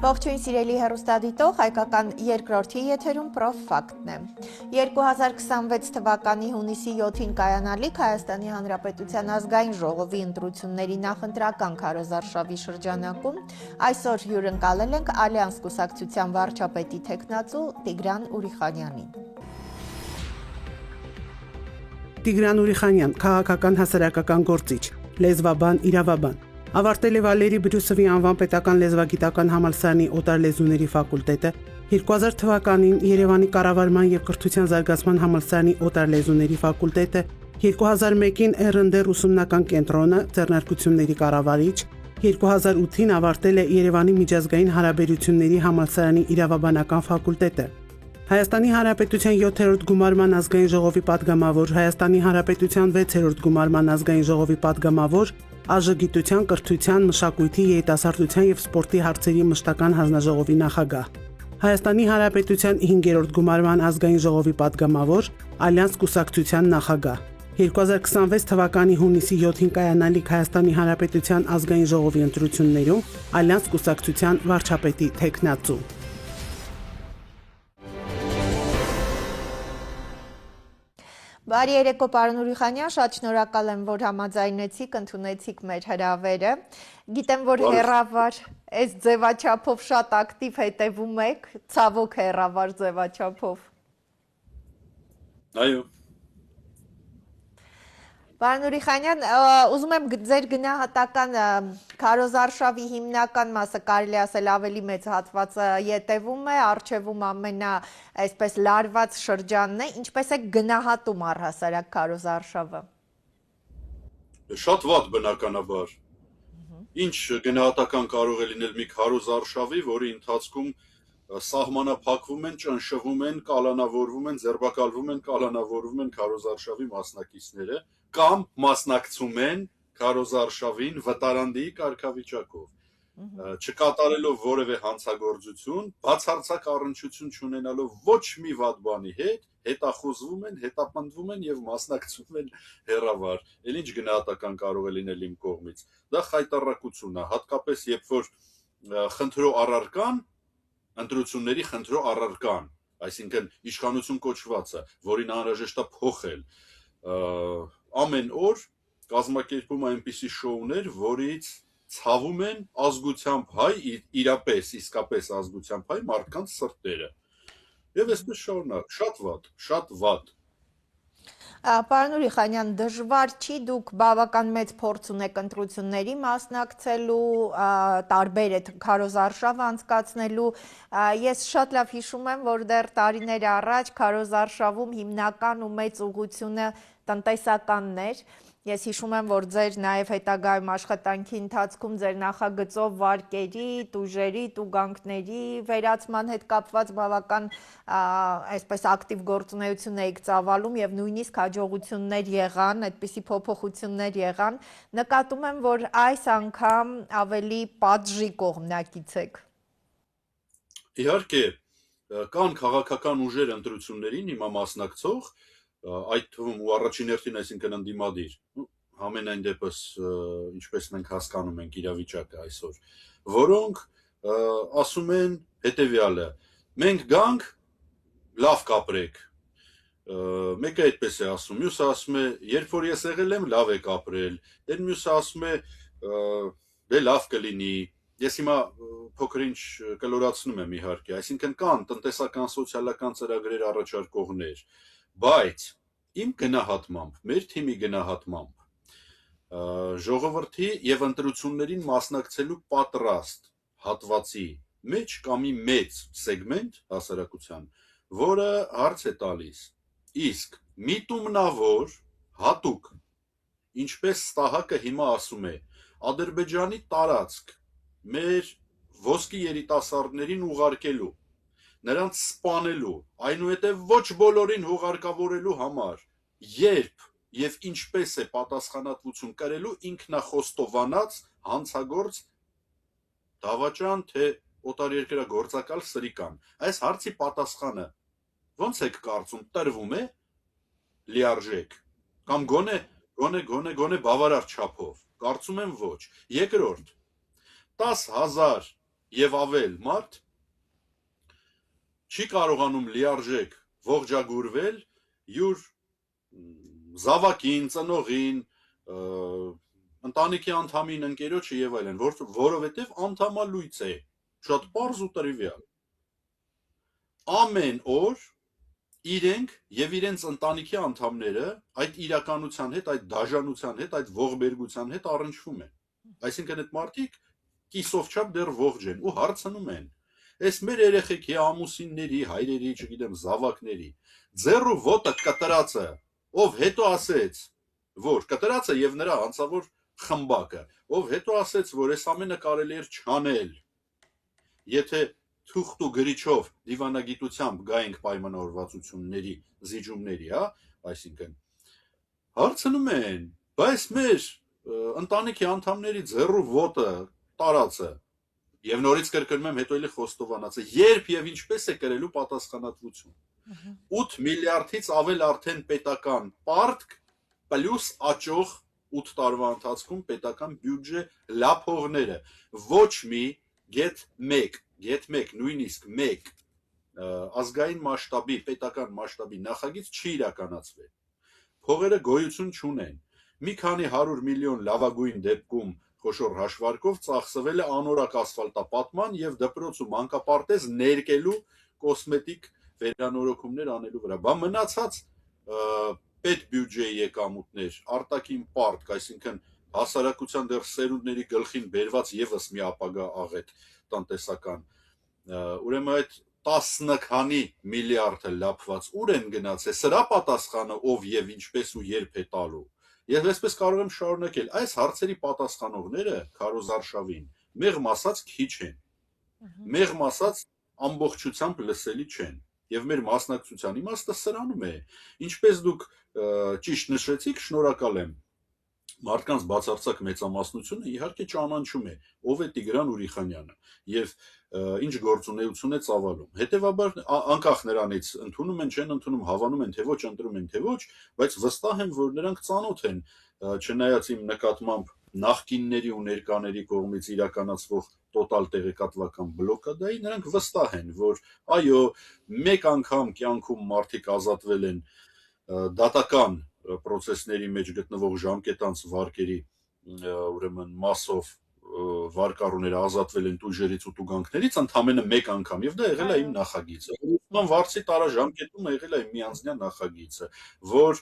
Ողջույն սիրելի հեռուստադիտող, հայկական երկրորդի եթերում պրոֆակտն է։ 2026 թվականի հունիսի 7-ին կայանալիք Հայաստանի Հանրապետության ազգային ժողովի ընտրությունների նախընտրական քարոզարշավի շրջանակում այսօր հյուրընկալել ենք Ալյանս կուսակցության վարչապետի թեկնածու Տիգրան Ուրիխանյանին։ Տիգրան Ուրիխանյան, քաղաքական հասարակական գործիչ, լեզվաբան, իրավաբան։ Ավարտել է Վալերի Բրյուսովի անվան պետական լեզվագիտական համալսարանի օտարլեզուների ֆակուլտետը, 2000 թվականին Երևանի կառավարման եւ կրթության զարգացման համալսարանի օտարլեզուների ֆակուլտետը, 2001-ին ՌՆԴ ուսումնական կենտրոնը, ձեռնարկությունների կառավարիչ, 2008-ին ավարտել է Երևանի միջազգային հարաբերությունների համալսարանի իրավաբանական ֆակուլտետը։ Հայաստանի Հանրապետության 7-րդ գումարման ազգային ժողովի падգամավոր, Հայաստանի Հանրապետության 6-րդ գումարման ազգային ժողովի падգամավոր, Աժգիտության, կրթության, մշակույթի, երիտասարդության եւ սպորտի հարցերի մշտական հանձնաժողովի նախագահ, Հայաստանի Հանրապետության 5-րդ գումարման ազգային ժողովի падգամավոր, Ալյանս կուսակցության նախագահ, 2026 թվականի հունիսի 7-ին կայանալիք Հայաստանի Հանրապետության ազգային ժողովի ընտրություններում Ալյանս կուսակցության վարչապետի թեկնածու։ Բարի երեկո, պարոն Ուրիխանյան, շատ շնորհակալ եմ, որ համաձայնեցիք, ընդունեցիք մեր հրավերը։ Գիտեմ, որ հեռավար այս ձևաչափով շատ ակտիվ հետևում եք, ցավոք հեռավար ձևաչափով։ Այո։ Պարոն Ուրիխանյան, ուզում եմ ձեր գնահատական քարոզարշավի հիմնական մասը, կարելի ասել ավելի մեծ հատվածը ետևում է, առջևում այսպես լարված շրջանն է, ինչպես է գնահատում առհասարակ քարոզարշավը։ Շատ վատ բնականաբար։ Ինչ գնահատական կարող է լինել մի քարոզարշավի, որի ընթացքում սահմանափակվում են, ճնշվում են, կալանավորվում են, ձերբակալվում են, կալանավորվում են քարոզարշավի մասնակիցները կամ մասնակցում են քարոզարշավին վտարանդի կարգավիճակով, չկատարելով որևէ հանցագործություն, բացարձակ առնչություն չունենալով ոչ մի վատ բանի հետ, հետախուզվում են, հետապնդվում են եւ մասնակցում են հեռավար։ Էլ ինչ գնահատական կարող է լինել իմ կողմից։ Դա խայտառակություն է, հատկապես երբ որ խնդրո առարկան ընտրությունների խնդրո առարկան, այսինքն իշխանություն կոչվածը, որին անհրաժեշտ է փոխել, ամեն օր կազմակերպում այնպիսի շոուներ, որից ցավում են ազգությամբ հայ, իրապես, իսկապես ազգությամբ հայ մարդկանց սրտերը։ Եվ այսպես շարունակ, շատ վատ։ Պարոն Ուրիխանյան, դժվար չի, դուք բավական մեծ փորձ ունեք ընտրությունների մասնակցելու, տարբեր է քարոզարշավ անցկացնելու։ Ես շատ լավ հիշում եմ, որ դեռ տարիներ առաջ քարոզարշավում հիմնական ու մեծ ուղղությունը տնտեսականն էր։ Ես հիշում եմ, որ ձեր նաև հետագայում աշխատանքի ընթացքում ձեր նախագծով վարկերի, տուժերի, տուգանքների վերացման հետ կապված բավական այսպես ակտիվ գործունեություն եք ծավալում եւ նույնիսկ հաջողություններ եղան, այդպիսի փոփոխություններ եղան։ Նկատում եմ, որ այս անգամ ավելի պատժի կողմնակից եք։ Իհարկե, կան քաղաքական ուժեր ընտրություններին հիմա մասնակցող, այդ թվում ու առաջին հերթին, այսինքն ընդդիմադիր, համենայն դեպս, ինչպես մենք հասկանում ենք իրավիճակը այսօր, որոնք ասում են հետևյալը. մենք գանք, լավ կապրեք, մեկը այդպես է ասում, մյուսը ասում է, երբ որ ես եղել եմ, լավ եք ապրել, դեն մյուսը ասում է, դե լավ կլինի, ես հիմա փոքր ինչ կլորացնում եմ իհարկե, այսինքն կան տնտեսական, սոցիալական ծրագրեր առաջարկողներ, բայց իմ գնահատմամբ, մեր թիմի գնահատմամբ, ժողովրդի եւ ընտրություններին մասնակցելու պատրաստ հատվածի մեջ կա մի մեծ սեգմենտ հասարակության, որը հարց է տալիս, իսկ միտումնավոր հատուկ, ինչպես Ստահակը հիմա ասում է, Ադրբեջանի տարածք մեր ոսկի երիտասարդներին ուղարկելու, նրանց սպանելու, այնուհետև ոչ բոլորին հուղարկավորելու համար, երբ եւ ինչպես է պատասխանատվություն կրելու ինքնախոստովանած հանցագործ դավաճան թե օտարերկրագործակալ սրիկան։ Այս հարցի պատասխանը ո՞նց եք կարծում, տրվում է լիարժեք կամ գոնե բավարար չափով։ Կարծում եմ ոչ։ Երկրորդ, 10,000 եւ ավել մարդ չի կարողանում լիարժեք ողջագուրվել յուր զավակին, ծնողին, ընտանիքի անդամին, ընկերոջը եւ այլն, որովհետեւ անդամալույց է, շատ պարզ ու տրիվիալ։ Ամեն օր իրենք եւ իրենց ընտանիքի անդամները այդ իրականության հետ, այդ դաժանության հետ, այդ ողբերգության հետ առնչվում են։ Այսինքն այդ մարդիկ կիսով չափ դեռ ողջ են ու հարցնում են. «Էս մեր երեխեքի ամուսինների, հայրերի, չգիտեմ, զավակների ձեռու ոտը կտրածը, ով հետո ասեց, որ կտրածը եւ նրա անձավոր խմբակը, ով հետո ասեց, որ այս ամենը կարելի էր չանել, եթե թուղթ ու գրիչով դիվանագիտությամբ գայինք պայմանավորվածությունների, զիջումների, հա, այսինքն հարցնում են, բայց մեր ընտանիքի անդամների ձեռու ոտը տարածը եւ նորից կրկնում եմ, հետո էլի խոստովանածը, երբ եւ ինչպես է կրելու պատասխանատվություն։ 8 միլիարդից ավել արդեն պետական պարտք պլյուս աճող 8 տարվա ընթացքում պետական բյուջե լափողները, ոչ մի get 1, նույնիսկ 1 ազգային մասշտաբի, պետական մասշտաբի նախագիծ չի իրականացվել։ Փողերը գոյություն չունեն։ Մի քանի 100 միլիոն լավագույն դեպքում խոշոր հաշվարկով ծախսվել է անորակ ասֆալտապատման եւ դպրոց ու մանկապարտեզ ներկելու կոսմետիկ վերանորոգումներ անելու վրա։ Բա մնացած պետբյուջեի եկամուտներ, արտաքին պարտք, այսինքն հասարակության դեռ սերունդների գլխին բերված եւս մի ապագա աղետ տնտեսական, ուրեմն այդ 10 քանի միլիարդը լափված ուր են գնացել, սրա պատասխանը ով եւ ինչպես ու երբ է տալու։ Եվ այսպես կարող եմ շարունակել, այս հարցերի պատասխանողները քարոզարշավին մեղմ ասած քիչ են, մեղմ ասած ամբողջությամբ լսելի չեն, եւ մեր մասնակցության իմաստը սրանում է, ինչպես դուք ճիշտ նշեցիք, շնորհակալ եմ, մարդկանց բացարձակ մեծամասնությունը իհարկե ճանաչում է, ով է Տիգրան Ուրիխանյանը եւ ինչ գործունեություն է ծավալում։ Հետեւաբար անկախ նրանից ընդունում են, չեն ընդունում, հավանում են թե ոչ, ընտրում են թե ոչ, բայց վստահ եմ, որ նրանք ծանոթ են, չնայած իմ նկատմամբ նախկինների ու ներկաների կողմից իրականացվող տոտալ տեղեկատվական բլոկադայի, նրանք վստահ են, որ այո, մեկ անգամ կյանքում մարդիկ ազատվել են դատական պրոցեսների մեջ գտնվող ժամկետանց վարկերի, ուրեմն մասով վարկառուները ազատվել են տույժերից ու տուգանքներից ընդամենը մեկ անգամ, եւ դա եղել է իմ նախագիծը։ Ուսման վարձի տարաժամկետում եղել է իմ միանձնյա նախագիծը, որ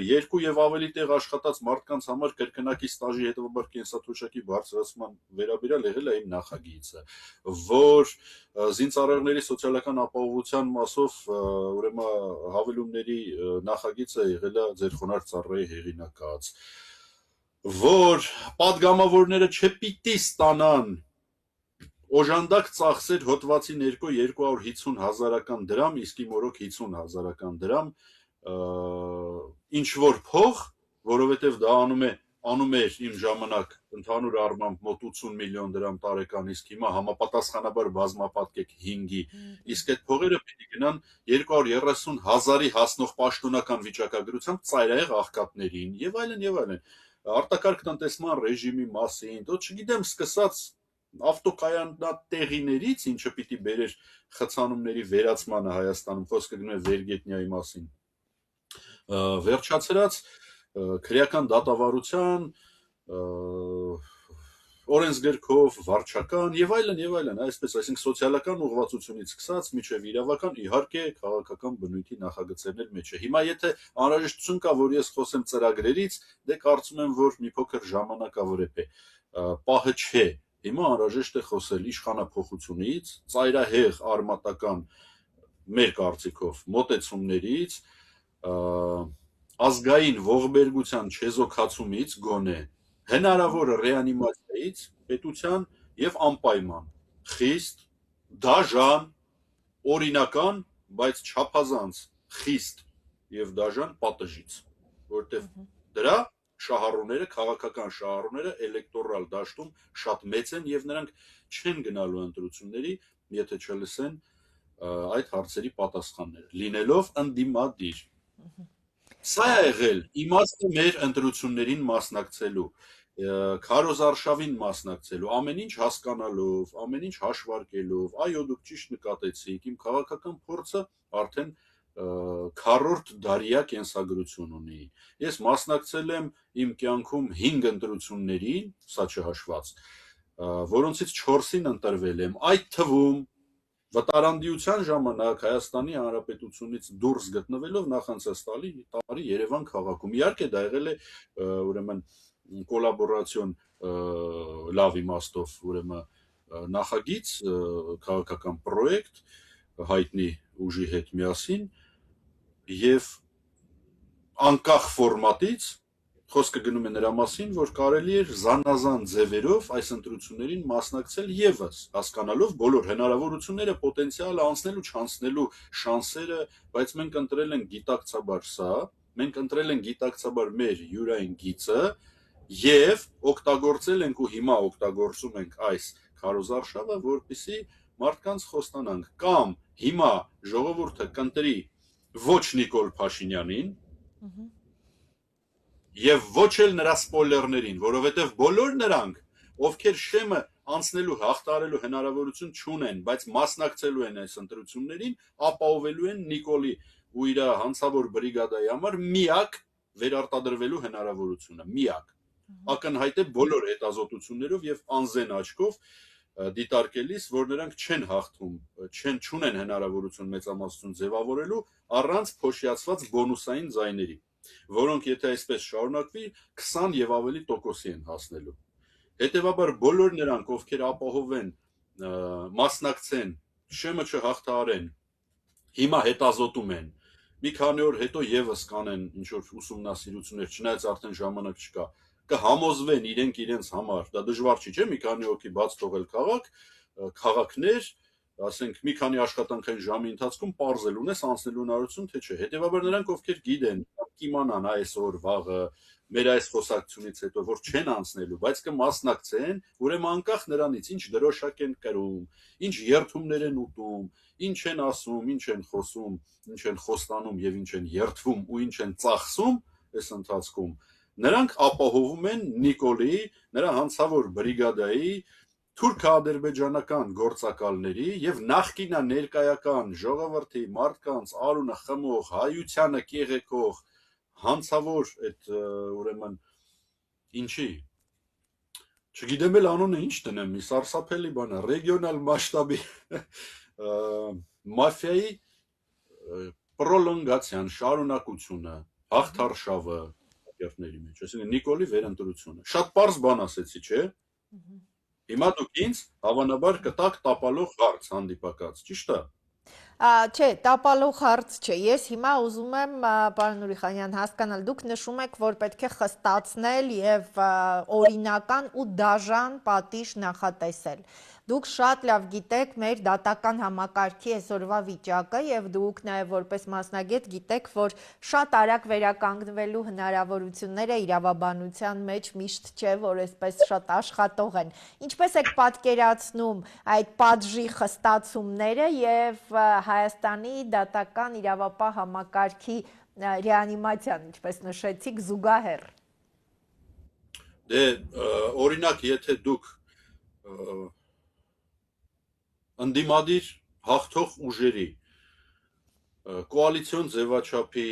2 եւ ավելի տեղ աշխատած մարդկանց համար կրկնակի ստաժի հետևաբար կենսաթոշակի բարձրացման վերաբերյալ եղել է իմ նախագիծը, որ զինծառայողների սոցիալական ապահովության մասով ուրեմն հավելումների նախագիծը եղել է ձեր խոնարհ ծառայի հեղինակած, որ պատգամավորները չպիտի ստանան օժանդակ ծախսեր հոդվածի ներքո 250 հազարական դրամ, իսկ մորոք 50 հազարական դրամ, ինչ որ փող, որովհետև դա անում էր իմ ժամանակ ընդհանուր առմամբ մոտ 80 միլիոն դրամ տարեկան, իսկ հիմա համապատասխանաբար բազմապատկեք 5-ի, իսկ այդ փողերը պիտի գնան 230 հազարի հասնող պաշտոնական վիճակագրությամբ ծայրահեղ աղքատներին եւ այլն եւ այլն, արտակարգ տնտեսման ռեժիմի մասին, դու չգիտեմ, սկսած ավտոկայանատեղիներից, ինչը պիտի բերեր խցանումների վերացմանը Հայաստանում, խոսքը գնում է Վերգետնյայի մասին, վերջացրած քրեական դատավարության, օրենսգրքով, վարչական եւ այլն, այսպես, այսինքն սոցիալական ուղղվածությունից սկսած միջև իրավական, իհարկե քաղաքական բնույթի նախագծերն էլ մեջ է։ Հիմա եթե անհրաժեշտություն կա, որ ես խոսեմ ծրագրերից, դե կարծում եմ, որ մի փոքր ժամանակավորեպ է, պահը չէ։ Հիմա անհրաժեշտ է խոսել իշխանափոխությունից, ծայրահեղ արմատական մեր կարծիքով մոտեցումներից, ազգային ողբերգության չեզոքացումից գոնե, հնարավոր ռեանիմացիայից, պետության եւ անպայման, խիստ, դաժան, օրինական, բայց չափազանց խիստ եւ դաժան պատժից, որտեղ դրա շահառուները, քաղաքական շահառուները էլեկտորալ դաշտում շատ մեծ են եւ նրանք չեն գնալու ընտրությունների, եթե չլսեն այդ հարցերի պատասխանները, լինելով ընդդիմադիր։ Սա է եղել իմաստը մեր ընտրություններին մասնակցելու քարոզարշավին մասնակցելու, ամեն ինչ հասկանալով, ամեն ինչ հաշվարկելով, այո, դուք ճիշտ նկատեցիք, իմ քաղաքական փորձը արդեն քառորդ դարյա կենսագրություն ունի։ Ես մասնակցել եմ իմ կյանքում 5 ընտրությունների, սա չհաշված, որոնցից 4-ին ընտրվել եմ, այդ թվում վտարանդիության ժամանակ Հայաստանի Հանրապետությունից դուրս գտնվելով նախանցած տարի Երևան քաղաքում։ Իհարկե դա եղել է ուրեմն կոլաբորացիոն լավ իմաստով ուրեմն նախագիծ, քաղաքական պրոյեկտ հայտնի ուժի հետ միասին եւ անկախ ֆորմատից խոսքը գնում է նրա մասին, որ կարելի էր զանազան ձևերով այս ընտրություններին մասնակցել եւս, հասկանալով բոլոր հնարավորությունները, պոտենցիալը, անցնելու չանցնելու շանսերը, բայց մենք ընտրել ենք գիտակցաբար սա, մենք ընտրել ենք գիտակցաբար մեր յուրային գիծը եւ օգտագործել ենք ու հիմա օգտագործում ենք այս քարոզարշավը, որպեսզի մարդկանց խոստանանք կամ հիմա ժողովուրդը կընտրի ոչ Նիկոլ Փաշինյանին եւ ոչ էլ նրա սպոյլերներին, որովհետեւ բոլոր նրանք, ովքեր շեմը անցնելու հաղթարելու հնարավորություն չունեն, բայց մասնակցելու են այս ընտրություններին, ապահովելու են Նիկոլի ու իր հանցավոր բրիգադայի համար միակ վերարտադրվելու հնարավորությունը, միակ։ Ակնհայտ է բոլոր հետազոտություններով եւ անզեն աչքով դիտարկելիս, որ նրանք չեն հաղթում, չունեն հնարավորություն մեծամասնություն ձևավորելու առանց փոշիացված բոնուսային ձայների, որոնք եթե այսպես շարունակվի 20 եւ ավելի տոկոսի են հասնելու։ Հետևաբար բոլոր նրանք, ովքեր ապահովեն, մասնակցեն, շեմը չհաղթարեն, հիմա հետազոտում են, մի քանի օր հետո եւս կանեն ինչ որ ուսումնասիրություններ, չնայած արդեն ժամանակ չկա, կհամոզվեն իրենց համար, դա դժվար չի, չէ՞, մի քանի հոգի բաց թողել քաղաքներ, ասենք մի քանի աշխատանքային ժամի ընթացքում պարզել ունես անցնելու հնարավորություն թե չէ։ Հետևաբար նրանք, ովքեր գիտեն, կիմանան այսօր, վաղը, մեր այս խոսակցությունից հետո, որ չեն անցնելու, բայց կմասնակցեն, ուրեմն անկախ նրանից, ինչ դրոշակ են կրում, ինչ երթումներ են ուտում, ինչ են ասում, ինչ են խոսում, ինչ են խոստանում եւ ինչ են երթվում ու ինչ են ծախսում այս ընթացքում, նրանք ապահովում են Նիկոլի, նրա հանցավոր բրիգադայի, թուրք-ադրբեջանական գործակալների եւ նախկինա ներկայական ժողովրդի մարդկանց արունը խմող, հայությանը կեղեքող, հանցավոր այդ ուրեմն ինչի չգիտեմ էլ անունը ինչ դնեմ, մի սարսափելի բան է, ռեգիոնալ մասշտաբի մաֆիայի պրոլոնգացիան, շարունակությունը, հաղթարշավը ակերտների մեջ, այսինքն Նիկոլի վերընտրությունը։ Շատ պարզ բան ասեցի, չէ՞։ Հիմա դուք ինձ հավանաբար կտակ տապալող հարց հանդիպակաց, ճիշտ է։ Չէ, տապալող հարց չէ։ Ես հիմա ուզում եմ, պարոն Նուրիխանյան, հասկանալ, դուք նշում եք, որ պետք է խստացնել եւ օրինական ու դաժան պատիժ նախատեսել։ Դուք շատ լավ գիտեք մեր դատական համակարգի այսօրվա վիճակը եւ դուք նաեւ որպես մասնագետ գիտեք, որ շատ արագ վերականգնվելու հնարավորությունները իրավաբանության մեջ միշտ չէ, որ այսպես շատ աշխատող են։ Ինչպես եք պատկերացնում այդ պատժի խստացումները եւ Հայաստանի դատական իրավապահ համակարգի ռեանիմացիան, ինչպես նշեցիք, զուգահեռ։ Դե օրինակ, եթե դուք ընդդիմադիր հաղթող ուժերի կոալիցիոն ձևաչափի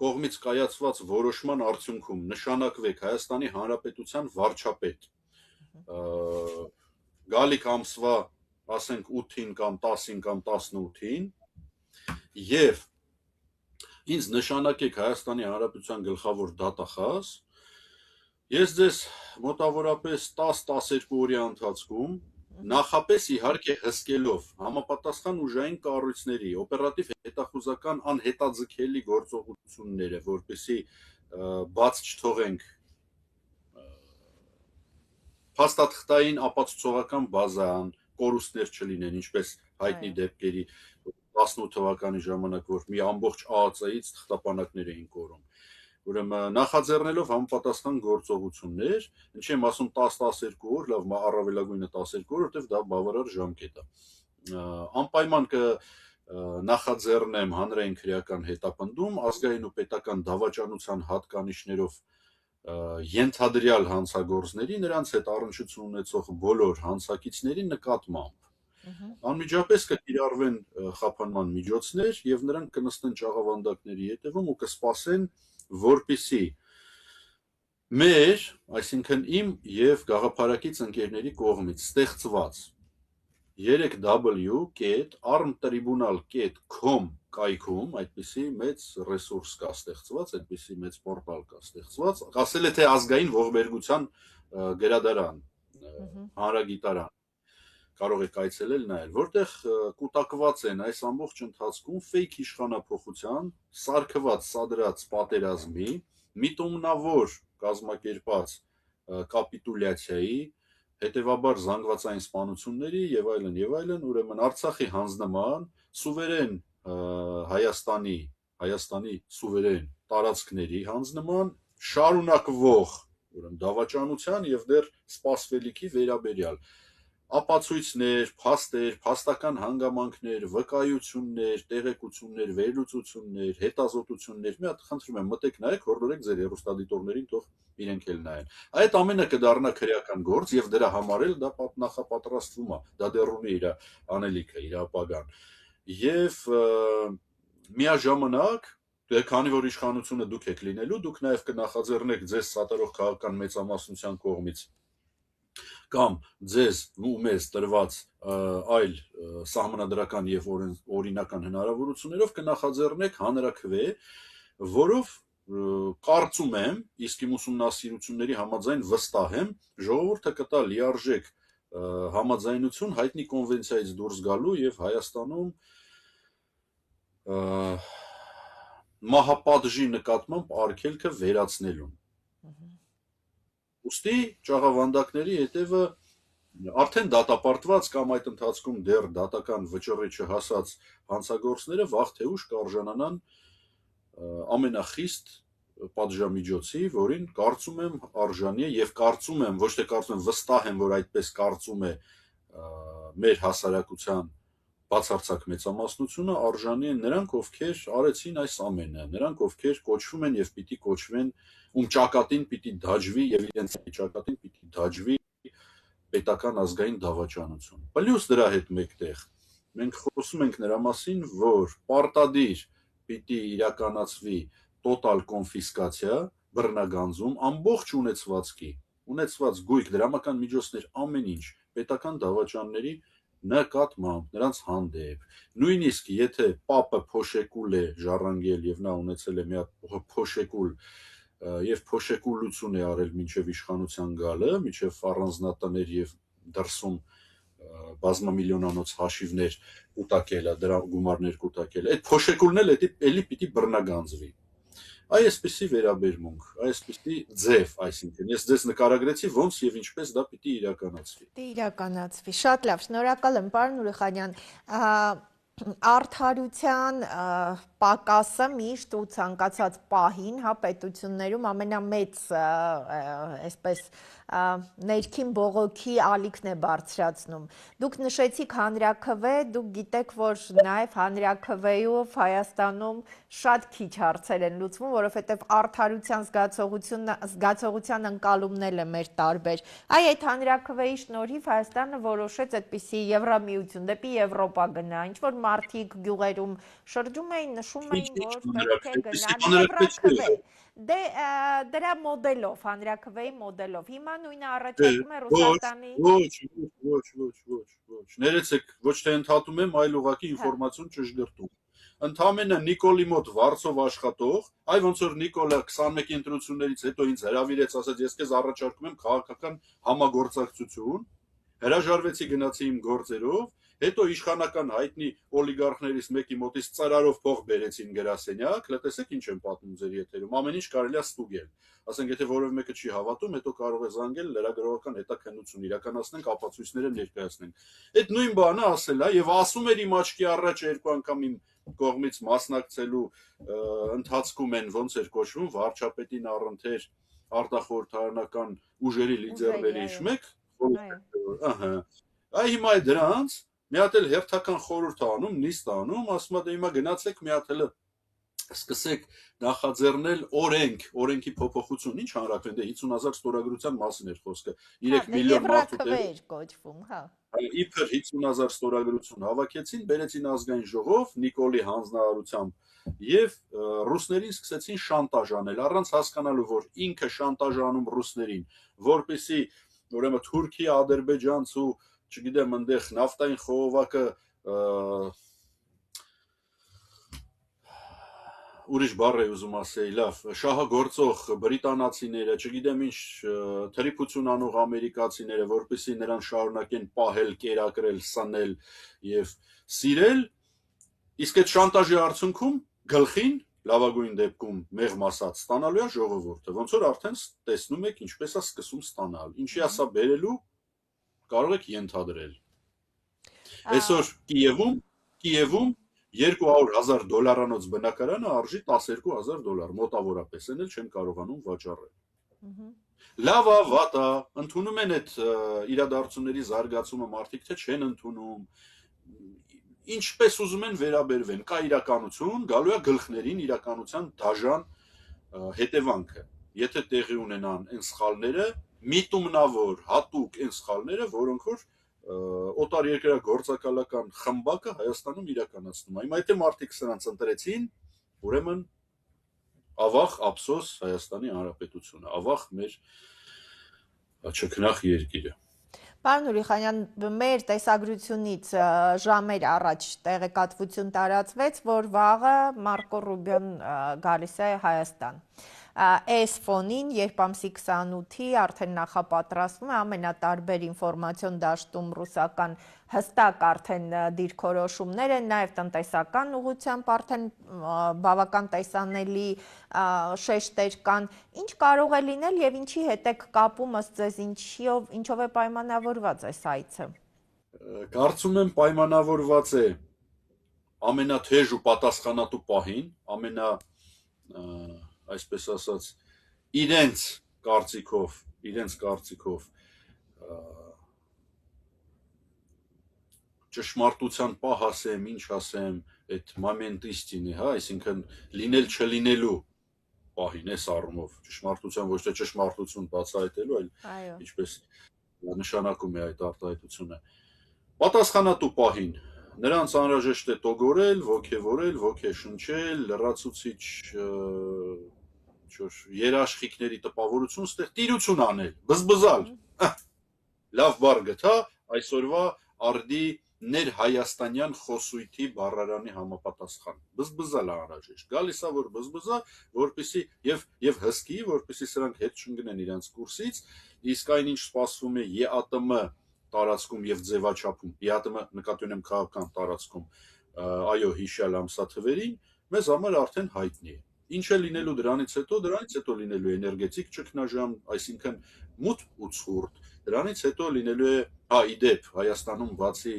կողմից կայացված որոշման արդյունքում նշանակվեք Հայաստանի Հանրապետության վարչապետ, գալիք ամսվա, ասենք 8-ին կամ 10-ին կամ 18-ին, եւ ինձ նշանակեք Հայաստանի Հանրապետության գլխավոր դատախազ, ես ձեզ մոտավորապես 10-12 օրյա ընթացքում նախապես իհարկե հսկելով համապատասխան ուժային կառույցների օպերատիվ հետախուզական անհետաձգելի գործողությունները, որպեսզի բաց չթողենք փաստաթղթային ապացուցողական բազան, կորուստներ չլինեն, ինչպես հայտնի դեպքերի 18 թվականի ժամանակ, որ մի ամբողջ ԱԱՑ-ից թղթապանակներ էին կորում։ Ուրեմն նախաձեռնելով համապատասխան գործողություններ, ինչի եմ ասում 10-12 օր, լավ, առավելագույնը 12 օր, որտեղ դա բավարար ժամկետ է։ Անպայման նախաձեռնեմ հանրային քրեական հետապնդում ազգային ու պետական դավաճանության հատկանիշներով ենթադրյալ հանցագործների նրանց հետ առնչություն ունեցող բոլոր հանցակիցների նկատմամբ անմիջապես կկիրառվեն խափանման միջոցներ եւ նրանք կնստեն ճաղավանդակների ետևում ու կսպասեն, որպիսի մեր, այսինքն իմ եւ գաղափարակից ընկերների կողմից ստեղծված 3w.armtribunal.com կայքում այդպիսի մեծ ռեսուրս կա ստեղծված, այդպիսի մեծ պորտալ կա ստեղծված, ասել է թե ազգային ողբերգության գրադարան, հանրագիտարան կարող եք այցելել նայել, որտեղ կուտակված են այս ամբողջ ընթացքում ֆեյք իշխանափոխության, սարքված, սադրած պատերազմի, միտումնավոր կազմակերպած կապիտուլյացիայի, հետևաբար զանգվածային սպանությունների եւ այլն, ուրեմն Արցախի հանձնման, սուվերեն Հայաստանի սուվերեն տարածքների հանձնման, շարունակվող ուրեմն դավաճանության եւ դեռ սպասվելիքի վերաբերյալ ապացույցներ, փաստեր, փաստական հանգամանքներ, վկայություններ, տեղեկություններ, վերլուծություններ, հետազոտություններ, մի հատ խնդրում եմ մտեք նայեք, հորդորեք ձեր հեռուստադիտողներին թող իրենք էլ նայեն։ Այդ ամենը կդառնա քրեական գործ եւ դրա համար էլ դա նախապատրաստվում է, դա դեռ ունի իր անելիքը, իր ապագան։ Եվ միաժամանակ քանի որ իշխանությունը դուք եք լինելու, դուք նաեւ կնախաձեռնեք ձեզ սատարող քաղաքական մեծամասնության կողմից կամ ձեզ ու մեզ տրված այլ սահմանադրական եւ օրինական հնարավորություններով կնախաձեռնեք հանրաքվե, որով կարծում եմ, իսկ իմ ուսումնասիրությունների համաձայն վստահ եմ, ժողովուրդը կտա լիարժեք համաձայնություն հայտնի կոնվենցիայից դուրս գալու եւ Հայաստանում մահապատժի նկատմամբ արգելքը վերացնելուն։ Ուստի ճաղավանդակների հետևը արդեն դատապարտված կամ այդ ընթացքում դեռ դատական վճռի չհասած հանցագործները վաղ թե ուշ կարժանանան ամենախիստ պատժամիջոցի, որին կարծում եմ արժանի է եւ կարծում եմ, ոչ թե կարծում եմ, վստահ եմ, որ այդպես կարծում է մեր հասարակության բացարձակ մեծամասնությունը, արժանի են նրանք, ովքեր արեցին այս ամենը, նրանք, ովքեր կոչվում են եւ պիտի կոչվեն, ում ճակատին պիտի դաջվի եւ իրենց ճակատին պիտի դաջվի պետական ազգային դավաճանություն։ Պլյուս դրա հետ մեկտեղ մենք խոսում ենք նրա մասին, որ պարտադիր պիտի իրականացվի տոտալ կոնֆիսկացիա, բռնագանձում ամբողջ ունեցված գույք, դրամական միջոցներ, ամեն ինչ պետական դավաճանների նկատմամբ, նրանց հանդեպ, նույնիսկ եթե պապը փոշեկուլ է ժառանգել եւ նա ունեցել է մի հատ փոշեկուլ եւ փոշեկուլություն է արել մինչեւ իշխանության գալը, մինչեւ առանձնատներ եւ դրսում բազմամիլիոնանոց հաշիվներ կուտակելը, դրա գումարներ կուտակելը, այդ փոշեկուլն էլ էլի պիտի բռնագանձվի։ Այսպիսի վերաբերմունք, այսպիսի ձև, այսինքն ես ձեզ նկարագրեցի ոնց եւ ինչպես դա պիտի իրականացվի։ Շատ լավ, շնորհակալ եմ, պարոն Ուրիխանյան։ Արդարության պակասը միշտ ու ցանկացած պահին, հա, պետություններում ամենամեծ, այսպես ներքին բողոքի ալիքն է բարձրացնում։ Դուք նշեցիք հանրաքվե, դուք գիտեք, որ նաև հանրաքվեով Հայաստանում շատ քիչ հարցեր են լուծվում, որովհետև արդարության զգացողության ընկալումն է մեր տարբեր։ Այդ հանրաքվեի շնորհիվ Հայաստանը որոշեց այդպիսի Եվրամիություն դեպի Եվրոպա գնա, ինչ որ մարդիկ գյուղերում շրջում էին, նշում էին, որ պետք է գնալ Եվրաքվե։ Դե դրա մոդելով, հանրաքվեի մոդելով, հիմա նույնը առաջարկում է Ռուսաստանի։ Ոչ, ներեցեք, ոչ թե ընդհատում եմ, այլ ուղղակի ինֆորմացիոն ճշգրտում։ Ընդամենը Նիկոլի մոտ վարձով աշխատող, ոնց որ Նիկոլը 21 ընտրություններից հետո ինձ հրավիրեց, ասաց, ես քեզ առաջարկում եմ քաղաքական համագործակցություն, հրաժարվեցի, գնացի իմ գործերով, հետո իշխանական հայտնի օլիգարխներից մեկի մոտից ծրարով փող բերեցին գրասենյակ, լսեք ինչ եմ պատմում ձեր եթերում, ամեն ինչ կարելի է ստուգել։ Ասենք, եթե որևէ մեկը չի հավատում, հետո կարող է զանգել լրագրողական հետաքննություն իրականացնենք, ապացույցները ներկայացնենք։ Այդ նույն բանը ասել է եւ ասում էր իմ աչքի առաջ երկու անգամ իմ կողմից մասնակցելու ընթացքում են ոնց էր կոչվում վարչապետին առընթեր արտախորհրդարանական ուժերի լիդերների մեկ, հիմա է դրանց մի հատ էլ հերթական խորհուրդ անում, նիստ անում, ասում է դե հիմա գնացեք մի հատ էլ սկսեք նախաձեռնել օրենքի փոփոխություն, ինչ հանրակրվեն, դե 50,000 ստորագրության մասին էր խոսքը, 3 միլիոն մարդու Եվրաքվեր կոչվում, հա։ Իբր 50,000 ստորագրություն հավաքեցին, բերեցին ազգային ժողով Նիկոլի հանձնարարությամբ եւ ռուսներին սկսեցին շանտաժ անել, առանց հասկանալու, որ ինքը շանտաժ անում ռուսներին, որպեսզի ուրեմն Թուրքիա, Ադրբեջանց ու չգիտեմ, այնտեղ նավթային խողովակը ուրիշ բառ է ուզում ասեի, լավ, շահագործող բրիտանացիները, չգիտեմ ինչ թրիփություն անող ամերիկացիները, որպեսզի նրան շարունակեն պահել, կերակրել, սնել եւ սիրել, իսկ այդ շանտաժի արդյունքում գլխին լավագույն դեպքում մեղմ ասած ստանալու է ժողովուրդը, ոնց որ արդեն տեսնում եք ինչպես է սկսում ստանալ, ինչի ասա բերելու կարող եք ենթադրել։ Այսօր Կիևում $200,000 բնակարանը արժի $12,000, մոտավորապես, այն էլ չեն կարողանում վաճառել։ Լավ է, վատ է, ընդունում են այդ իրադարձությունների զարգացումը մարդիկ, թե չեն ընդունում, ինչպես ուզում են վերաբերվեն, կա իրականություն, գալու է գլխներին իրականության դաժան հետևանքը։ Եթե տեղի ունենան այն սխալները, միտումնավոր, հատուկ այն սխալները, որոնք որ օտար երկրագործակալական խմբակը Հայաստանում իրականացնում է։ Հիմա եթե մարդիկ սրանց ընտրեցին, ուրեմն ավաղ ափսոս Հայաստանի Հանրապետությունը, ավաղ մեր չքնաղ երկիրը։ Պարոն Ուրիխանյան, մեր տեսագրությունից ժամեր առաջ տեղեկատվություն տարածվեց, որ վաղը Մարկո Ռուբիոն գալիս է Հայաստան։ Այս ֆոնին, երբ ամսի 28-ի արդեն նախապատրաստվում է ամենատարբեր ինֆորմացիոն դաշտում ռուսական հստակ արդեն դիրքորոշումներ են, նաև տնտեսական ուղղությամբ արդեն բավական տեսանելի շեշտեր կան, ինչ կարող է լինել եւ ինչի հետ եք կապում ըստ ձեզ, ինչով է պայմանավորված այս այցը։ Կարծում եմ պայմանավորված է ամենաթեժ ու պատասխանատու պահին, այսպես ասած, իրենց կարծիքով ճշմարտության պահ ասեմ, ինչ ասեմ, այդ մոմենտ իստինի, հա, այսինքն լինել չլինելու պահին էս առումով, ճշմարտության ոչ թե ճշմարտություն բացահայտելու, այլ ինչպես նշանակում է այդ արտահայտությունը։ Պատասխանատու պահին նրանց անհրաժեշտ է տոգորել, ոգևորել, ոգեշնչել, լրացուցիչ երաշխիքների տպավորություն ստեղ տիրություն անել, բզբզալ, լավ բառ գտա այսօրվա արդի ներհայաստանյան խոսույթի բառարանի համապատասխան, բզբզալ անհրաժեշտ, գալիս է որ բզբզա, որպեսզի եւ հսկի, որպեսզի սրանք հետ չընկնեն իրենց կուրսից, իսկ այն ինչ սպասվում է ԵԱՏՄ տարածքում եւ ձևաչափում, ԵԱՏՄ նկատի ունեմ քաղաքական տարածքում, այո, հիշյալ ամսաթվերին, մեզ համար արդեն հայտնի է։ Ինչ է լինելու դրանից հետո լինելու է էներգետիկ ճգնաժամ, այսինքն մութ ու ցուրտ, դրանից հետո լինելու է, իդեպ, Հայաստանում բացի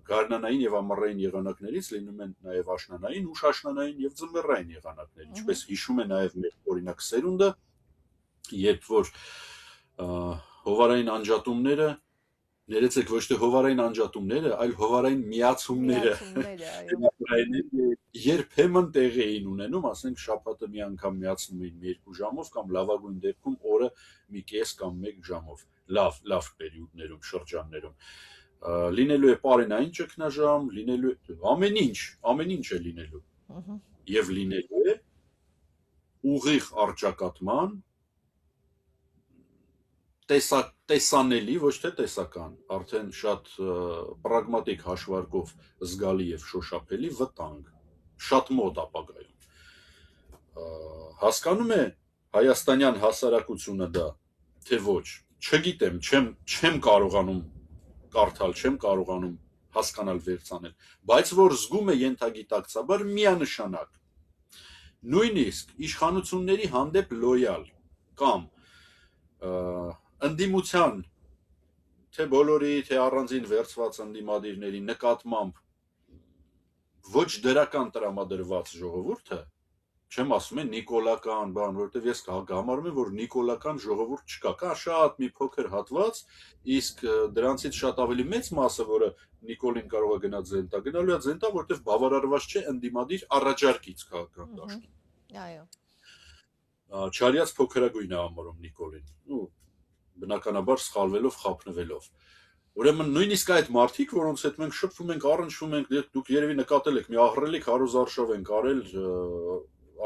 գարնանային եւ ամառային եղանակներից լինում են նաեւ աշնանային, ուշաշնանային եւ ձմեռային եղանակներ, ինչպես հիշում է նաեւ մեր օրինակ սերունդը, երբ որ հովարային անջատումները, ներեցեք ոչ թե հովարային անջատումները, այլ հովարային միացումները երբեմն տեղի էին ունենում, ասենք շաբաթը մի անգամ միացնում էին 2 ժամով կամ լավագույն դեպքում օրը մի կես կամ 1 ժամով, լավ պերիոդներում, շրջաններում։ Լինելու է պարենային ճգնաժամ, լինելու է ամեն ինչ է լինելու։ Եվ լինելու է ուղիղ առճակատման տեսանելի, ոչ թե տեսական, արդեն շատ պրագմատիկ հաշվարկով զգալի եւ շոշափելի վտանգ, շատ մոտ ապագայում։ Հասկանում է հայաստանյան հասարակությունը դա, թե ոչ, չգիտեմ, չեմ կարողանում կարդալ, չեմ կարողանում հասկանալ վերցանել, բայց որ զգում է ենթագիտակցաբար միանշանակ։ Նույնիսկ իշխանությունների հանդեպ լոյալ կամ ընդդիմության թե բոլորի, թե առանձին վերցված ընդդիմադիրների նկատմամբ ոչ դրական տրամադրված ժողովուրդը Չեմ ասում են նիկոլական բան, որովհետև ես համարում եմ, որ նիկոլական ժողովուրդ չկա, կա շատ մի փոքր հատված, իսկ դրանցից շատ ավելի մեծ մասը, որը Նիկոլին կարող է գնալ Զենտա, գնալու է Զենտա, որովհետև բավարարված չէ ընդդիմադիր առաջարկից քաղաքական դաշտում։ Այո։ Չարիած փոքրագույն է համարում Նիկոլին, ու բնականաբար սխալվելով, խափնվելով։ Ուրեմն նույնիսկ այդ մարդիկ, որոնց հետ մենք շփվում ենք, առնչվում ենք, դուք երևի նկատել եք, մի ահռելի քարոզարշավ են կարել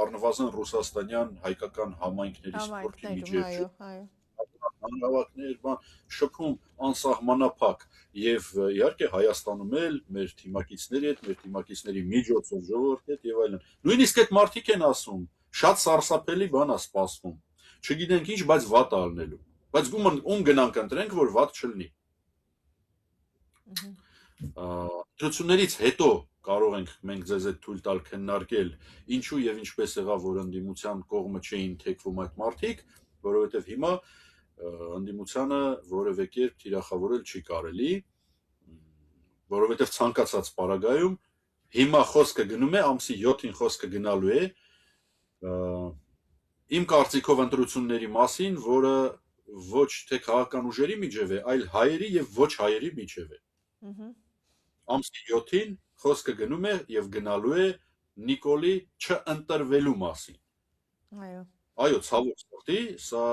առնվազն ռուսաստանյան հայկական համայնքների սպորտի միջև, հանրավակներ, բան, շփում անսահմանափակ եւ իհարկե Հայաստանում էլ մեր թիմակիցների հետ, մեր թիմակիցների միջոցով ժողովրդի հետ եւ այլն։ Նույնիսկ այդ մարդիկ են ասում, շատ սարսափելի բան է սպասվում։ Չգիտենք ինչ, բայց վատ է ալնելու։ Բայց ում գնանք ընտրենք, որ վատ չլինի։ Ընտրություններից հետո կարող ենք մենք ձեզ այդ թույլ տալ քննարկել ինչու եւ ինչպես եղավ, որ ընդդիմության կողմը չէին թեքվում այդ մարդիկ, որովհետեւ հիմա ընդդիմությանը որևէ կերպ թիրախավորել չի կարելի, որովհետեւ ցանկացած պարագայում հիմա խոսքը գնում է, ամսի 7-ին խոսքը գնալու է իմ կարծիքով ընտրությունների մասին, որը ոչ թե քաղաքական ուժերի միջև է, այլ հայերի եւ ոչ հայերի միջև է։ Ամսի 7-ին խոսքը գնում է եւ գնալու է Նիկոլի չընտրվելու մասին։ Այո, ցավոք սրտի, սա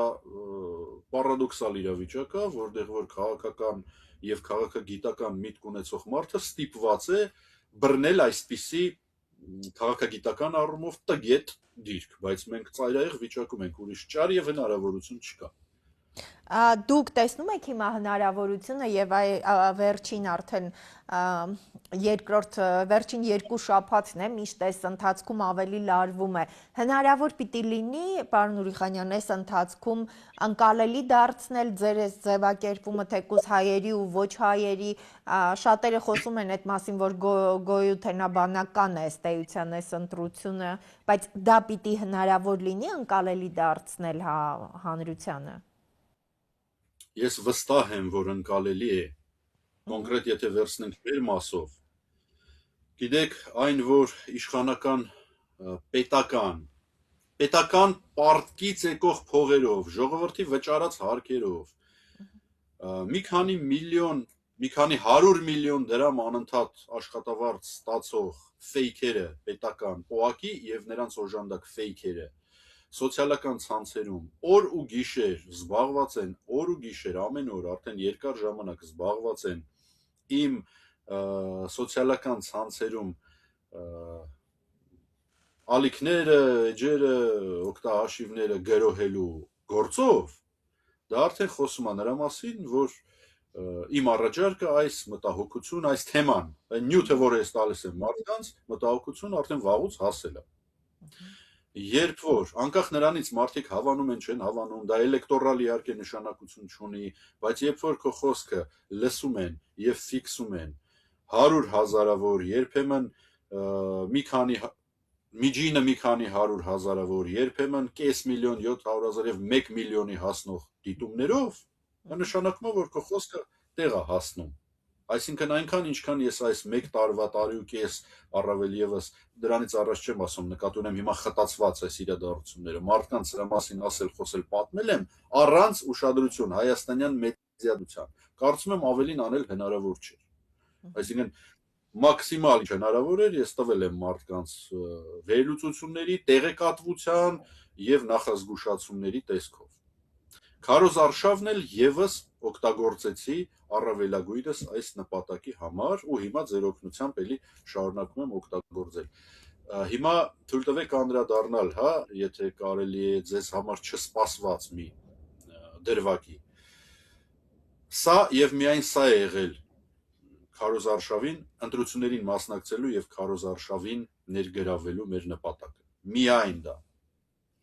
պարադոքսալ իրավիճակ է, որտեղ որ քաղաքական եւ քաղաքագիտական միտք ունեցող մարդը ստիպված է բռնել այսպիսի քաղաքագիտական առումով տգետ դիրք, բայց մենք ծայրահեղ վիճակում ենք, ուրիշ ճար եւ հնարավորություն չկա։ Դուք տեսնում եք հիմա հնարավորությունը եւ վերջին արդեն վերջին 2 շաբաթն է, միշտ այս ընթացքում ավելի լարվում է։ Հնարավոր պիտի լինի, պարոն Ուրիխանյան, այս ընթացքում անկալելի դարձնել ձեր այս ձևակերպումը թեկուզ հայերի ու ոչ հայերի, շատերը խոսում են այդ մասին, որ գոյութենաբանական է ըստ էության այս ընտրությունը, բայց դա պիտի հնարավոր լինի անկալելի դարձնել հանրությանը։ Ես վստահ եմ, որ ընկալելի է, կոնկրետ եթե վերցնենք մեր մասով, գիտեք, այն, որ իշխանական պետական պարտքից եկող փողերով, ժողովրդի վճարած հարկերով, մի քանի 100 միլիոն դրամ անընդհատ աշխատավարձ ստացող ֆեյքերը պետական պոակի եւ նրանց օժանդակ ֆեյքերը սոցիալական ցանցերում օր ու գիշեր զբաղված են, օր ու գիշեր ամեն օր արդեն երկար ժամանակ զբաղված են իմ սոցիալական ցանցերում ալիքները, էջերը, օգտահաշիվները գրոհելու գործով, դա արդեն խոսում է նրա մասին, որ իմ առաջարկը այս մտահոգություն, այս թեման, նյութը, որ ես տալիս եմ մարդկանց, մտահոգություն արդեն վաղուց հասել է։ Երբ որ անկախ նրանից մարդիկ հավանում են, չեն հավանում, դա էլեկտորալ իհարկե նշանակություն չունի, բայց երբ որ քո խոսքը լսում են եւ ֆիքսում են 100,000-ավոր, երբեմն միջինը մի քանի 100,000-ավոր, երբեմն կես միլիոն 700,000 եւ 1 միլիոնի հասնող դիտումներով, դա նշանակում է, որ քո խոսքը տեղ է հասնում։ Այսինքն այնքան ինչքան ես այս 1 տարվա տարի ու կես առավել եւս դրանից առաջ չեմ ասում, նկատի ունեմ հիմա խտացված այս իրադարձությունները, մարդկանց դրա մասին ասել, խոսել, պատմել եմ առանց ուշադրություն հայաստանյան մեդիադության։ Կարծում եմ ավելին անել հնարավոր չէ։ Այսինքն մաքսիմալ ինչ հնարավոր էր, ես տվել եմ մարդկանց վերլուծությունների, տեղեկատվության եւ նախազգուշացումների տեսքով։ Քարոզարշավն էլ եւս օգտագործեցի առավելագույնս այս նպատակի համար ու հիմա ձեր օգնությամբ էլի շարունակում եմ օգտագործել։ Հիմա թույլ տվեք անդրադառնալ, հա, եթե կարելի է ձեզ համար չսպասված մի դրվագի։ Սա եւ միայն սա է եղել քարոզարշավին, ընտրություններին մասնակցելու եւ քարոզարշավին ներգրավելու մեր նպատակը։ Միայն դա։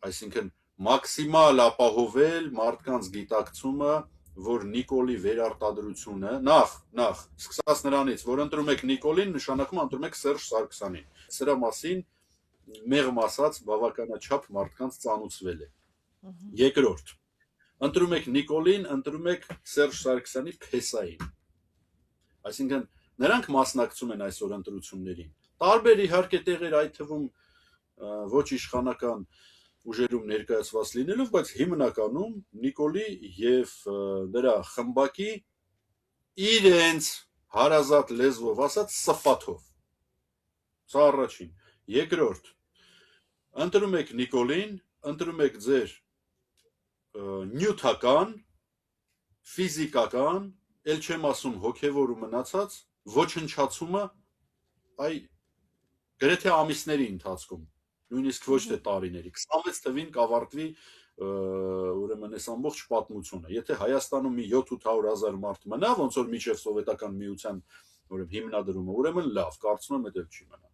Այսինքն մաքսիմալ ապահովել մարդկանց գիտակցումը, որ Նիկոլի վերարտադրությունը նախ սկսած նրանից, որ ընտրում եք Նիկոլին, նշանակում ընտրում եք Սերժ Սարգսյանին։ Սրա մասին մեղմ ասած բավականաչափ մարդկանց ծանուցվել է։ Երկրորդ, ընտրում եք Նիկոլին, ընտրում եք Սերժ Սարգսյանի փեսային։ Այսինքն նրանք մասնակցում են այսօր ընտրություններին։ Տարբեր իհարկե տեղեր, այդ թվում ոչ իշխանական ուժերում ներկայացված լինելով, բայց հիմնականում Նիկոլի եւ նրա խմբակի իրենց հարազատ լեզվով ասած սփաթով։ Սա առաջին։ Երկրորդ, ընտրում եք Նիկոլին, ընտրում եք ձեր նյութական, ֆիզիկական, ել չեմ ասում հոգևոր ու մնացած ոչնչացումը այ գրեթե ամիսների ընթացքում, նույնիսկ ոչ թե տարիների, 26 թվին կավարտվի ուրեմն այս ամբողջ պատմությունը։ Եթե Հայաստանում մի 700,000 մարդ մնա, ոնց որ միջև սովետական միության ուրեմն հիմնադրումը, ուրեմն լավ, կարծում եմ այդպես չի մնա։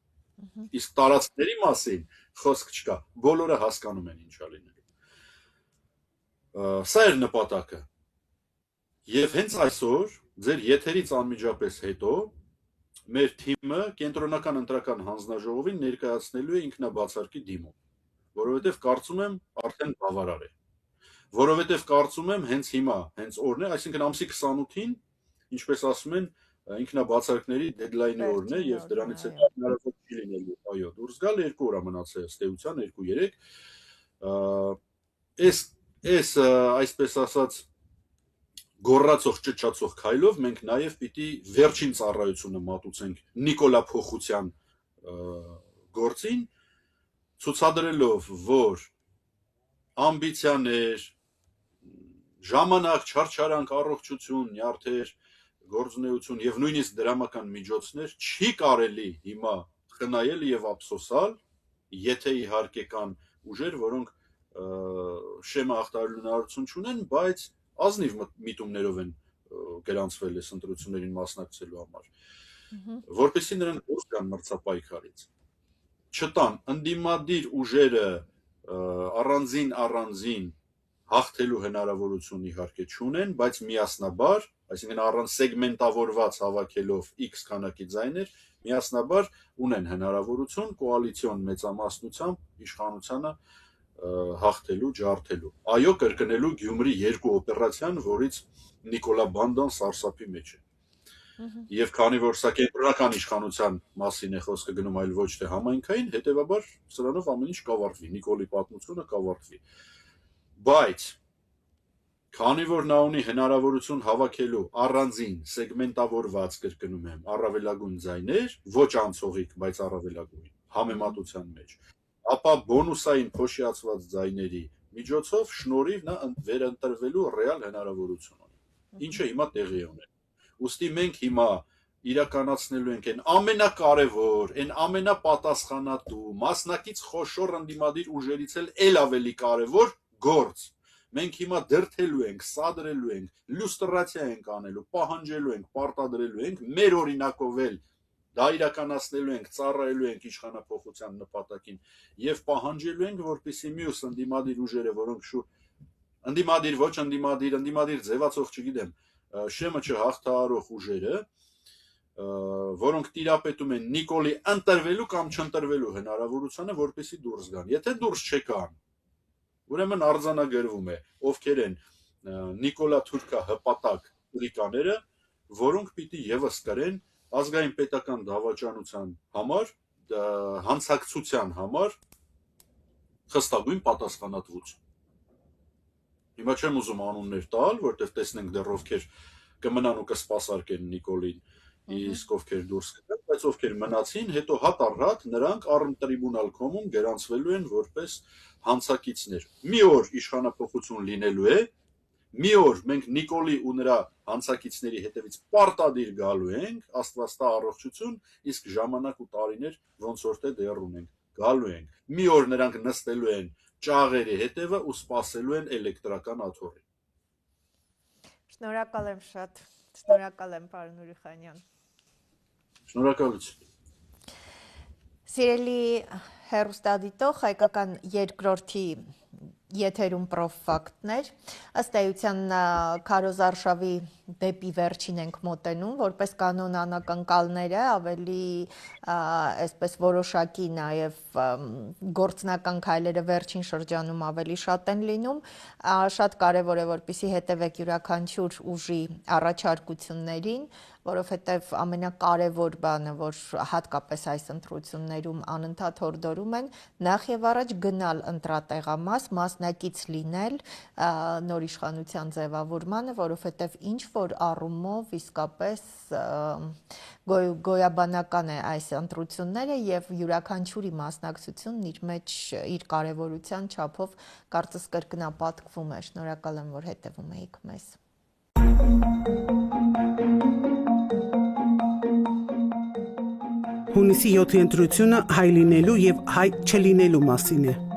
Իսկ տարածքների մասին խոսք չկա, բոլորը հասկանում են ինչա լինելու։ Սա էր նպատակը։ Եվ հենց այսօր ձեր եթերից անմիջապես հետո մեր թիմը կենտրոնական ընտրական հանձնաժողովին ներկայացնելու է ինքնաբացարկի դիմում, որովհետև կարծում եմ արդեն բավարար է։ Որովհետև կարծում եմ հենց հիմա, հենց օրն է, այսինքն ամսի 28-ին, ինչպես ասում են, ինքնաբացարկների դեդլայնի օրն է եւ դրանից հետո հնարավոր չի լինելու, այո, դուրս գալ 2 օր մնացել ըստեյության 2-3 այս այսպես ասած գոռացող ճճացող քայլով մենք նաև պիտի վերջին ծառայությունը մատուցենք Նիկոլա փոխության գործին, ցուցադրելով, որ ամբիցիաներ, ժամանակ, չարչարանք, առողջություն, նյարդեր, գործունեություն եւ նույնիսկ դրամական միջոցներ չի կարելի հիմա խնայել եւ ափսոսալ, եթե իհարկե կան ուժեր, որոնք շեմը ախտարելու հնարավորություն չունեն, բայց ազնիվ միտումներով են գրանցվել այս ընտրություններին մասնակցելու համար, որպեսզի նրանք դուրս գան մրցապայքարից, չտան ընդդիմադիր ուժերը առանձին հաղթելու հնարավորություն իհարկե չունեն, բայց միասնաբար, այսինքն առանց սեգմենտավորված հավաքելով X քանակի ձայներ, միասնաբար ունեն հնարավորություն կոալիցիոն մեծամասնությամբ իշխանությանը հաղթելու, ջարդելու։ Այո, կրկնելու Գյումրի 2 օպերացիան, որից Նիկոլա Բանդան սարսափի մեջ է։ Եվ քանի որ սա կենտրոնական իշխանության մասին է խոսքը գնում, այլ ոչ թե համայնքային, հետևաբար սրանով ամեն ինչ կավարտվի, Նիկոլի պատմությունը կավարտվի։ Բայց քանի որ նա ունի հնարավորություն հավաքելու առանձին սեգմենտավորված կրկնում եմ, առավելագույն ձայներ, ոչ անցողիկ, բայց առավելագույն համեմատության մեջ, ապա բոնուսային փոշիացված ձայների միջոցով շնորհիվ նա վերընտրվելու ռեալ հնարավորություն ունի, ինչը հիմա տեղի է ունենում։ Ուստի մենք հիմա իրականացնելու ենք այն ամենակարևոր, այն ամենապատասխանատու, մասնակից խոշոր ընդդիմադիր ուժերից էլ ավելի կարևոր գործ։ Մենք հիմա դրթելու ենք, սադրելու ենք, լյուստրացիա ենք անելու, պահանջելու ենք, պարտադրելու ենք, մեր օրինակով էլ դա իրականացնելու ենք, ծառայելու ենք իշխանափոխության նպատակին եւ պահանջելու ենք, որպեսզի մյուս ընդդիմադիր ուժերը, որոնք ընդդիմադիր, ոչ ընդդիմադիր ձևացող, չգիտեմ, շեմը չհաղթահարող ուժերը, որոնք տիրապետում են Նիկոլի ընտրվելու կամ չընտրվելու հնարավորությանը, որպեսզի դուրս գան։ Եթե դուրս չեկան, ուրեմն արձանագրվում է, ովքեր են Նիկոլա Թուրքա հպատակ լիկաները, որոնք պիտի եւս կրեն ազգային պետական դավաճանության համար, հանցակցության համար խստագույն պատասխանատվություն։ Հիմա չեմ ուզում անուններ տալ, որտեղ տեսնենք դեռ ովքեր կմնան ու կսպասարկեն Նիկոլին, իսկ ովքեր դուրս կգան, բայց ովքեր մնացին, հետո հատ առ հատ նրանք առն տրիբունալ կոմում գրանցվելու են որպես հանցակիցներ։ Մի օր իշխանափոխություն լինելու է, մի օր մենք Նիկոլի ու նրա հանցակիցների հետևից պարտադիր գալու ենք, Աստված տա առողջություն, իսկ ժամանակ ու տարիներ ոնց որ թե դեռ ունենք, գալու ենք։ Մի օր նրանք նստելու են ճաղերի հետևը ու սպասելու են էլեկտրական աթոռին։ Շնորհակալ եմ շատ։ Շնորհակալ եմ, պարոն Ուրիխանյան։ Շնորհակալություն։ Սիրելի հեռուստադիտող, հայկական երկրորդի եթերում պրոֆակտներ, ըստ էության Քարոզ Արշավի դեպի վերջին ենք մոտենում, որպես կանոն անակնկալները ավելի այսպես որոշակի նաև գործնական քայլերը վերջին շրջանում ավելի շատ են լինում, շատ կարևոր է որպեսզի հետևեք յուրաքանչյուր ուժի առաջարկություններին, որովհետև ամենակարևոր բանը, որ հատկապես այս ընտրություններում անընդհատ հորդորում են, նախ եւ առաջ գնալ ընտրատեղամաս, մասնակից լինել նոր իշխանության ձևավորմանը, որովհետև ինչ որ առումով իսկապես գոյաբանական է այս ընտրությունները եւ յուրաքանչյուրի մասնակցությունն իր մեջ իր կարևորության չափով կարծես կրկնապատկվում է։ Շնորհակալ եմ, որ հետևում եք մեզ։ Հունիսի 7-ի ընտրությունը հայ լինելու եւ հայ չլինելու մասին է։